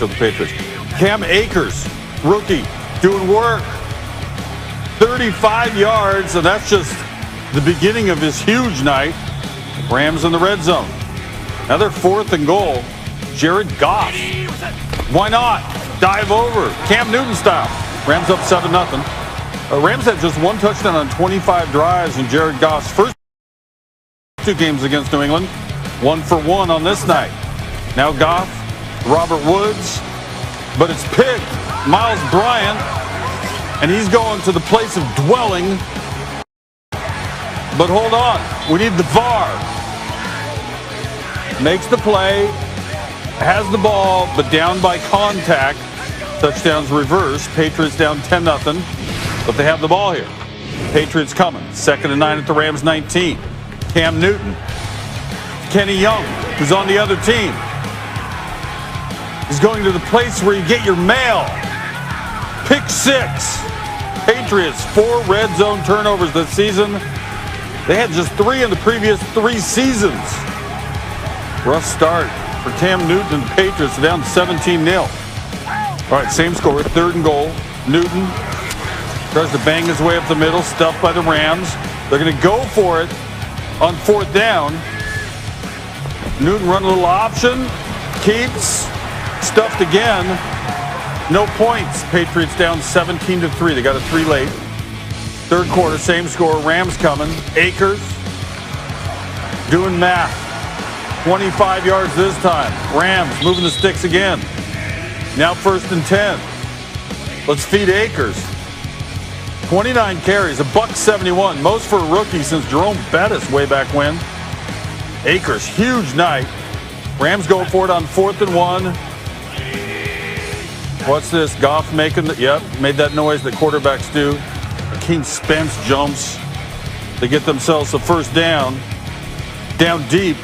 coach of the Patriots. Cam Akers, rookie, doing work. 35 yards, and that's just the beginning of his huge night. Rams in the red zone. Now they're 4th and goal. Jared Goff. Why not? Dive over. Cam Newton style. Rams up 7-0. Rams had just 1 touchdown on 25 drives in Jared Goff's first 2 games against New England. 1 for 1 on this night. Now Goff, Robert Woods, but it's picked. Miles Bryant, and he's going to the place of dwelling. But hold on, we need the VAR. Makes the play, has the ball, but down by contact. Touchdowns reverse. Patriots down 10-0, but they have the ball here. Patriots coming. 2nd and 9 at the Rams 19. Cam Newton. Kenny Young, who's on the other team. He's going to the place where you get your mail. Pick 6. Patriots, 4 red zone turnovers this season. They had just 3 in the previous 3 seasons. Rough start for Cam Newton and the Patriots, down 17-0. All right, same score, 3rd and goal. Newton tries to bang his way up the middle, stuffed by the Rams. They're going to go for it on 4th down. Newton run a little option, keeps, stuffed again. No points. Patriots down 17-3. They got a 3 late. 3rd quarter, same score. Rams coming. Akers doing math. 25 yards this time. Rams moving the sticks again. Now 1st and 10. Let's feed Akers. 29 carries, $171, most for a rookie since Jerome Bettis way back when. Akers, huge night. Rams go for it on 4th and 1. What's this? Goff making the, made that noise that quarterbacks do. King Spence jumps. They get themselves a 1st down. Down deep.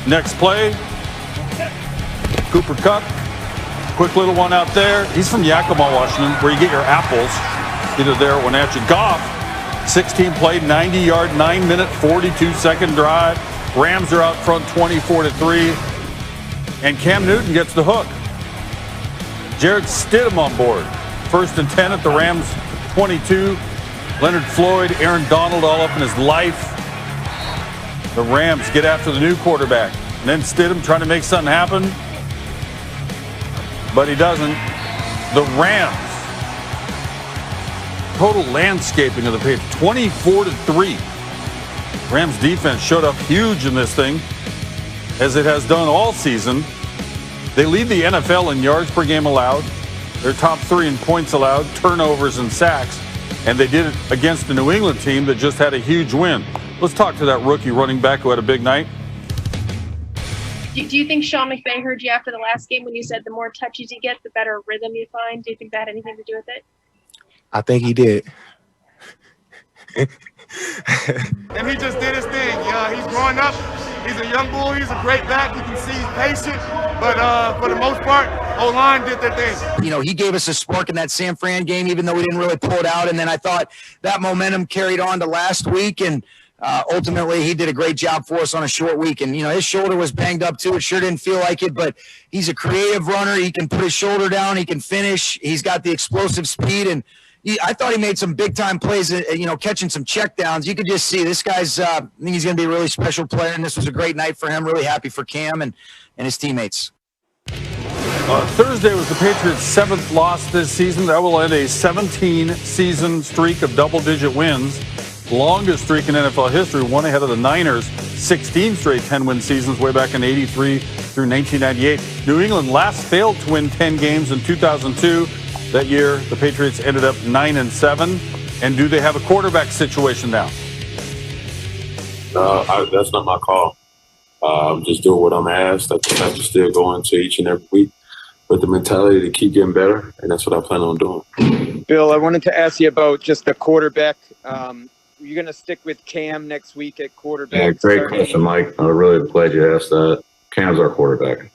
Next play. Cooper Kupp. Quick little one out there. He's from Yakima, Washington, where you get your apples. Either there or Wenatchee. Goff, 16 play, 90-yard, 9-minute, 42-second drive. Rams are out front 24-3. And Cam Newton gets the hook. Jared Stidham on board. 1st and 10 at the Rams 22. Leonard Floyd, Aaron Donald all up in his life. The Rams get after the new quarterback. And then Stidham trying to make something happen. But he doesn't. The Rams. Total landscaping of the Patriots, 24-3. Rams defense showed up huge in this thing, as it has done all season. They lead the NFL in yards per game allowed. They're top 3 in points allowed, turnovers and sacks. And they did it against the New England team that just had a huge win. Let's talk to that rookie running back who had a big night. Do you think Sean McVay heard you after the last game when you said the more touches you get, the better rhythm you find? Do you think that had anything to do with it? I think he did. And he just did his thing. He's growing up. He's a young bull. He's a great back. You can see he's patient. But for the most part, O-line did their thing. You know, he gave us a spark in that San Fran game, even though we didn't really pull it out. And then I thought that momentum carried on to last week. And ultimately, he did a great job for us on a short week. And, you know, his shoulder was banged up, too. It sure didn't feel like it. But he's a creative runner. He can put his shoulder down. He can finish. He's got the explosive speed. And I thought he made some big-time plays, you know, catching some checkdowns. You could just see this guy's I think he's going to be a really special player, and this was a great night for him. Really happy for Cam and his teammates. Thursday was the Patriots' 7th loss this season. That will end a 17-season streak of double-digit wins. Longest streak in NFL history, one ahead of the Niners' 16 straight 10-win seasons way back in 83 through 1998. New England last failed to win 10 games in 2002. That year, the Patriots ended up 9-7. And do they have a quarterback situation now? That's not my call. I'm just doing what I'm asked. I have to still go into each and every week with the mentality to keep getting better, and that's what I plan on doing. Bill, I wanted to ask you about just the quarterback. You're going to stick with Cam next week at quarterback? Yeah, great question, Mike. I'm really glad you asked that. Cam's our quarterback.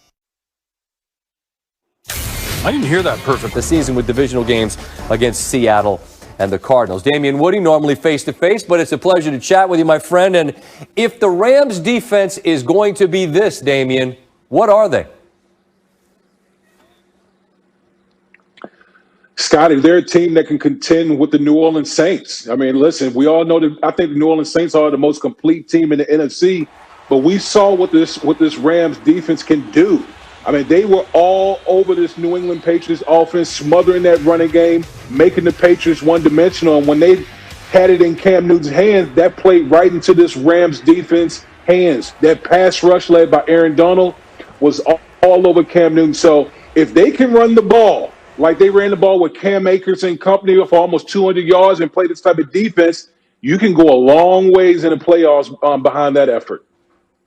I didn't hear that perfect. The season with divisional games against Seattle and the Cardinals. Damian Woody, normally face-to-face, but it's a pleasure to chat with you, my friend. And if the Rams defense is going to be this, Damian, what are they? Scotty, they're a team that can contend with the New Orleans Saints. I mean, listen, we all know that I think the New Orleans Saints are the most complete team in the NFC, but we saw what this Rams defense can do. I mean, they were all over this New England Patriots offense, smothering that running game, making the Patriots one-dimensional. And when they had it in Cam Newton's hands, that played right into this Rams defense hands. That pass rush led by Aaron Donald was all over Cam Newton. So if they can run the ball like they ran the ball with Cam Akers and company for almost 200 yards and play this type of defense, you can go a long ways in the playoffs behind that effort.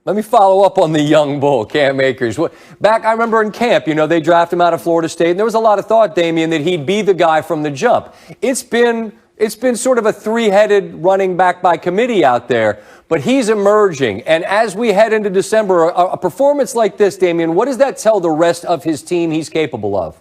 Let me follow up on the young bull, Cam Akers. Back, I remember in camp, they drafted him out of Florida State, and there was a lot of thought, Damian, that he'd be the guy from the jump. It's been sort of a three-headed running back by committee out there, but he's emerging. And as we head into December, a performance like this, Damian, what does that tell the rest of his team he's capable of?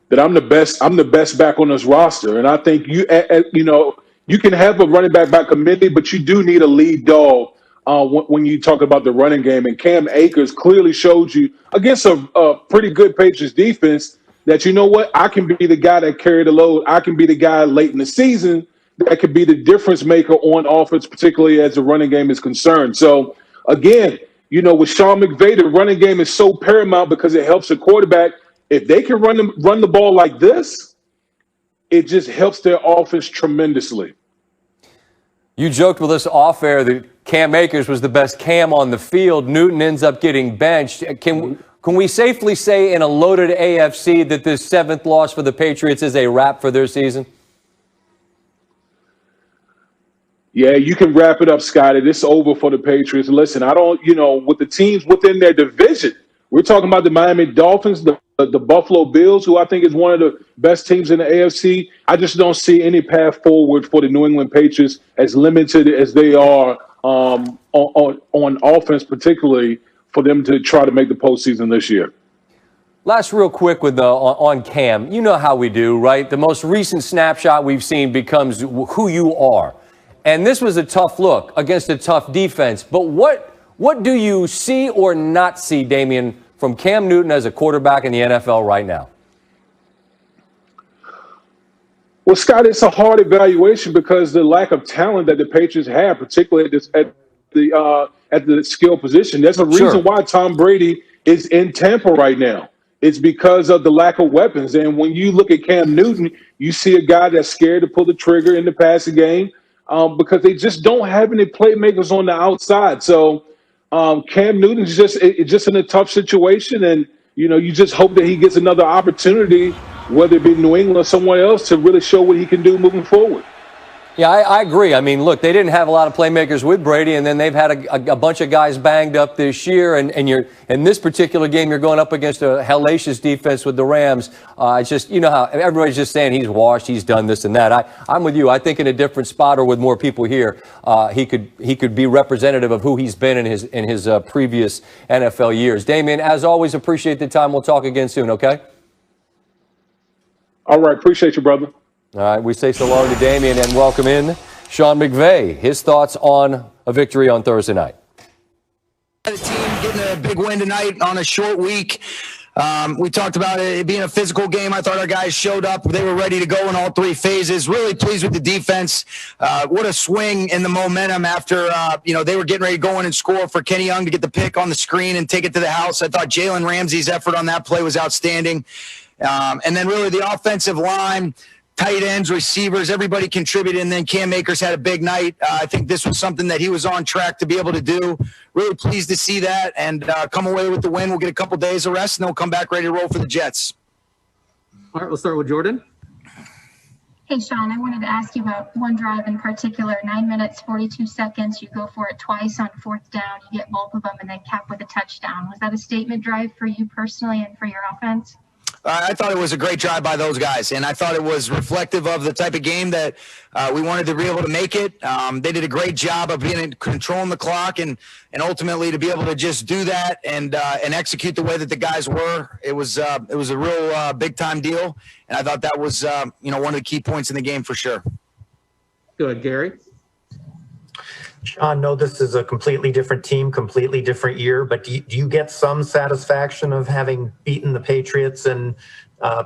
That I'm the best back on this roster, and I think you can have a running back by committee, but you do need a lead dog when you talk about the running game. And Cam Akers clearly showed you against a pretty good Patriots defense that, you know what, I can be the guy that carried the load. I can be the guy late in the season that could be the difference maker on offense, particularly as the running game is concerned. So, again, with Sean McVay, the running game is so paramount because it helps the quarterback. If they can run the ball like this, it just helps their offense tremendously. You joked with us off air that Cam Akers was the best Cam on the field. Newton ends up getting benched. Can we safely say in a loaded AFC that this seventh loss for the Patriots is a wrap for their season? Yeah, you can wrap it up, Scotty. This is over for the Patriots. Listen, with the teams within their division, we're talking about the Miami Dolphins, the Buffalo Bills, who I think is one of the best teams in the AFC. I just don't see any path forward for the New England Patriots, as limited as they are on offense, particularly for them to try to make the postseason this year. Last real quick on Cam. You know how we do, right? The most recent snapshot we've seen becomes who you are. And this was a tough look against a tough defense. But what do you see or not see, Damian, from Cam Newton as a quarterback in the NFL right now? Well, Scott, it's a hard evaluation because the lack of talent that the Patriots have, particularly at the skill position. There's a reason why Tom Brady is in Tampa right now. It's because of the lack of weapons. And when you look at Cam Newton, you see a guy that's scared to pull the trigger in the passing game because they just don't have any playmakers on the outside. So Cam Newton's just in a tough situation, and you just hope that he gets another opportunity, whether it be New England or someone else, to really show what he can do moving forward. Yeah, I agree. I mean, look, they didn't have a lot of playmakers with Brady, and then they've had a bunch of guys banged up this year. And you're in this particular game, you're going up against a hellacious defense with the Rams. It's just, how everybody's just saying he's washed, he's done this and that. I'm with you. I think in a different spot or with more people here, he could be representative of who he's been in his previous NFL years. Damian, as always, appreciate the time. We'll talk again soon. Okay. All right. Appreciate you, brother. All right, we say so long to Damian and welcome in Sean McVay. His thoughts on a victory on Thursday night. The team getting a big win tonight on a short week. We talked about it being a physical game. I thought our guys showed up. They were ready to go in all three phases. Really pleased with the defense. What a swing in the momentum after, they were getting ready to go in and score for Kenny Young to get the pick on the screen and take it to the house. I thought Jalen Ramsey's effort on that play was outstanding. And then really the offensive line, tight ends, receivers, everybody contributed, and then Cam Akers had a big night. I think this was something that he was on track to be able to do. Really pleased to see that and come away with the win. We'll get a couple days of rest, and then we'll come back ready to roll for the Jets. All right, we'll start with Jordan. Hey, Sean, I wanted to ask you about one drive in particular, 9 minutes, 42 seconds. You go for it twice on fourth down. You get both of them and then cap with a touchdown. Was that a statement drive for you personally and for your offense? I thought it was a great drive by those guys, and I thought it was reflective of the type of game that we wanted to be able to make it. They did a great job of being in controlling the clock, and ultimately to be able to just do that and execute the way that the guys were. It was a real big time deal, and I thought that was one of the key points in the game for sure. Good, Gary. Sean, know this is a completely different team, completely different year, but do you get some satisfaction of having beaten the Patriots and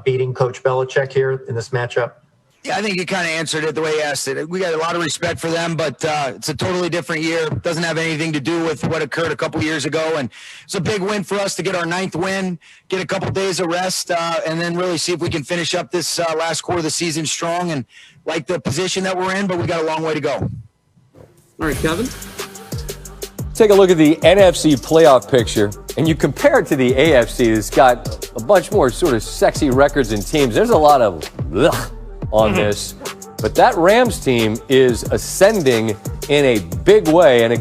beating Coach Belichick here in this matchup? Yeah, I think you kind of answered it the way you asked it. We got a lot of respect for them, but it's a totally different year. It doesn't have anything to do with what occurred a couple years ago. And it's a big win for us to get our 9th win, get a couple days of rest, and then really see if we can finish up this last quarter of the season strong and like the position that we're in, but we got a long way to go. All right, Kevin. Take a look at the NFC playoff picture, and you compare it to the AFC. It's got a bunch more sort of sexy records and teams. There's a lot of on this, but that Rams team is ascending in a big way. And